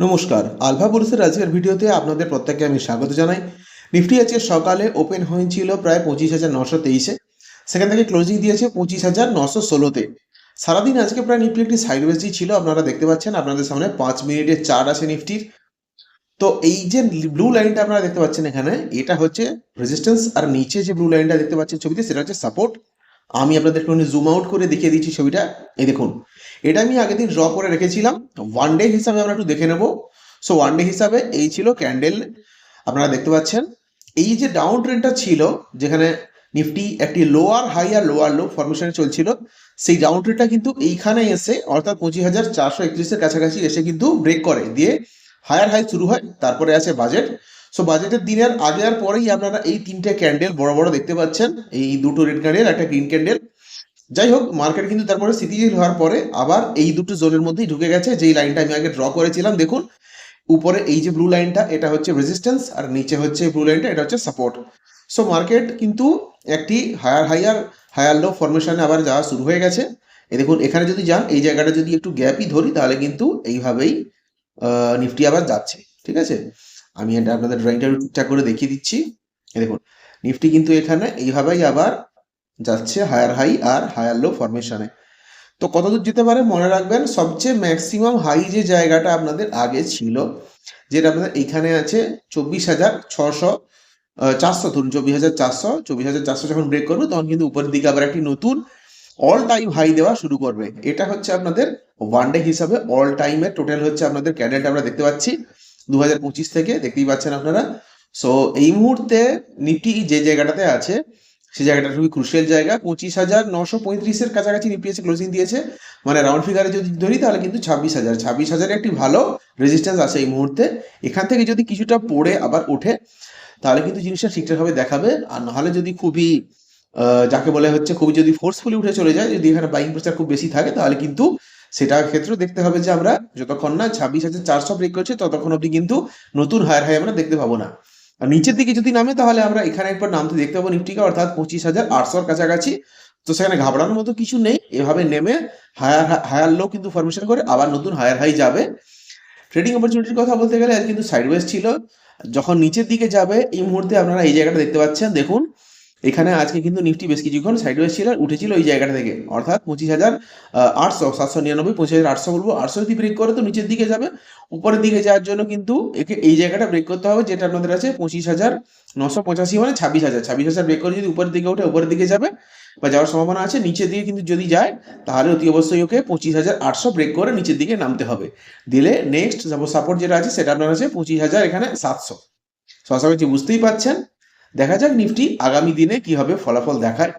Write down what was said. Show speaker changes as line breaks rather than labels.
নমস্কার, আলফা বুলসের আজকের ভিডিওতে আপনাদের প্রত্যেককে আমি স্বাগত জানাই। নিফটি আজকে সকালে ওপেন হয়েছিল প্রায় 25,923-এ, সেখান থেকে ক্লোজিং দিয়েছে 25,916-তে। সারাদিন আজকে প্রায় নিফটি একটি সাইডওয়েজই ছিল, আপনারা দেখতে পাচ্ছেন আপনাদের সামনে 5 মিনিটের চার্ট আছে নিফটির। তো এই যে ব্লু লাইনটা আপনারা দেখতে পাচ্ছেন এখানে, এটা হচ্ছে রেজিস্ট্যান্স, আর নিচে যে ব্লু লাইনটা দেখতে পাচ্ছেন ছবিতে, সেটা হচ্ছে সাপোর্ট। আমি আপনাদের একটু জুম আউট করে দেখিয়ে দিচ্ছি ছবিটা। এই দেখুন, এটা আমি আগের দিন ড্র করে রেখেছিলাম। ওয়ান ডে হিসাবে আমরা একটু দেখে নেব। সো ওয়ান ডে হিসাবে এই ছিল ক্যান্ডেল, আপনারা দেখতে পাচ্ছেন। এই যে ডাউন ট্রেন্ডটা ছিল, যেখানে নিফটি একটি লোয়ার হাই আর লোয়ার লো ফরমেশনে চলছিল, সেই ডাউন ট্রেন্ডটা কিন্তু এইখানে এসে অর্থাৎ 25,431-এর কাছাকাছি এসে কিন্তু ব্রেক করে দিয়ে হায়ার হাই শুরু হয়। তারপরে আছে বাজেট। সো বাজেটের দিনের আগে আর পরেই আপনারা এই তিনটে ক্যান্ডেল বড় বড় দেখতে পাচ্ছেন, এই দুটো রেড ক্যান্ডেল একটা গ্রিন ক্যান্ডেল। যাই হোক, মার্কেট কিন্তু তারপরে স্থিতিশীল হওয়ার পরে আবার এই দুটো জোনের মধ্যেই ঢুকে গেছে। যেই লাইনটা আমি আগে ড্র করেছিলাম, দেখুন উপরে এই যে ব্লু লাইনটা, এটা হচ্ছে রেজিস্ট্যান্স, আর নিচে হচ্ছে ব্লু লাইনটা, এটা হচ্ছে সাপোর্ট। সো মার্কেট কিন্তু একটি হায়ার লো ফরমেশনে আবার যাওয়া শুরু হয়ে গেছে। এই দেখুন, এখানে যদি যান, এই জায়গাটা যদি একটু গ্যাপই ধরি, তাহলে কিন্তু এইভাবেই নিফটি আবার যাচ্ছে। ঠিক আছে, আমি এটা আপনাদের ড্রয়িংটা ঠিকঠাক করে দেখিয়ে দিচ্ছি। এই দেখুন, নিফটি কিন্তু এখানে এইভাবেই আবার যাচ্ছে হায়ার হাই আর হায়ার লো ফরমেশনে। তো কতদূর যেতে পারে মনে রাখবেন, সবচেয়ে ম্যাক্সিমাম হাই যে জায়গাটা আপনাদের আগে ছিল, যেটা আপনাদের এইখানে আছে 24,400, ধরুন 24,400 যখন ব্রেক করবে, তখন কিন্তু উপরের দিকে আবার একটি নতুন অল টাইম হাই দেওয়া শুরু করবে। এটা হচ্ছে আপনাদের ওয়ান ডে হিসাবে অল টাইমের টোটাল হচ্ছে আপনাদের ক্যান্ডেলটা আমরা দেখতে পাচ্ছি 2025 থেকে, দেখতেই পাচ্ছেন আপনারা। সো এই মুহূর্তে নিফটি যে জায়গাটাতে আছে, সেই জায়গাটা খুবই ক্রুশিয়াল জায়গা। 25,935-এর কাছাকাছি নিফটি এসে ক্লোজিং দিয়েছে, মানে রাউন্ড ফিগারে যদি ধরি তাহলে কিন্তু 26,000 একটি ভালো রেজিস্ট্যান্স আছে এই মুহূর্তে। এখান থেকে যদি কিছুটা পড়ে আবার ওঠে, তাহলে কিন্তু জিনিসটা ঠিকঠাকভাবে দেখাবে। আর নাহলে যদি খুবই যাকে বলে হচ্ছে খুবই যদি ফোর্সফুলি উঠে চলে যায়, যদি এখানে বাইং প্রেসার খুব বেশি থাকে, তাহলে কিন্তু সেটার ক্ষেত্রেও দেখতে হবে যে আমরা যতক্ষণ না 26,400 ব্রেক করছে, ততক্ষণ অবধি কিন্তু নতুন হায়ার হাই আমরা দেখতে পাবো না। আর নিচের দিকে যদি নামে, তাহলে আমরা এখানে একবার নামতে দেখতে পাবো নিফটিকে, অর্থাৎ 25,800-র কাছাকাছি। তো সেখানে ঘাবড়ানোর মতো কিছু নেই, এভাবে নেমে হায়ার লো কিন্তু ফরমেশন করে আবার নতুন হায়ার হাই যাবে। ট্রেডিং অপরচুনিটির কথা বলতে গেলে আজ কিন্তু সাইডওয়েজ ছিল। যখন নিচের দিকে যাবে, এই মুহূর্তে আপনারা এই জায়গাটা দেখতে পাচ্ছেন, দেখুন এখানে আজকে কিন্তু নিফটি বেশ কিছুক্ষণ সাইডওয়েজ ছিল, উঠেছিল এই জায়গাটা থেকে, অর্থাৎ 25,800, 799, 25,800 বলবো। 800 যদি ব্রেক করে তো নিচের দিকে যাবে। উপরের দিকে যাওয়ার জন্য কিন্তু একে এই জায়গাটা ব্রেক করতে হবে, যেটা আপনাদের আছে 25,985, মানে 26,000 ব্রেক করে যদি উপরের দিকে ওঠে, উপরের দিকে যাবে বা যাওয়ার সম্ভাবনা আছে। নিচের দিকে কিন্তু যদি যায়, তাহলে অতি অবশ্যই ওকে 25,800 ব্রেক করে নিচের দিকে নামতে হবে। দিলে নেক্সট সাপোর্ট যেটা আছে, সেটা আপনার আছে 25,000 এখানে 700। আশা করছি বুঝতেই পাচ্ছেন। দেখা যাক নিফটি আগামী দিনে কিভাবে ফলাফল দেখায়।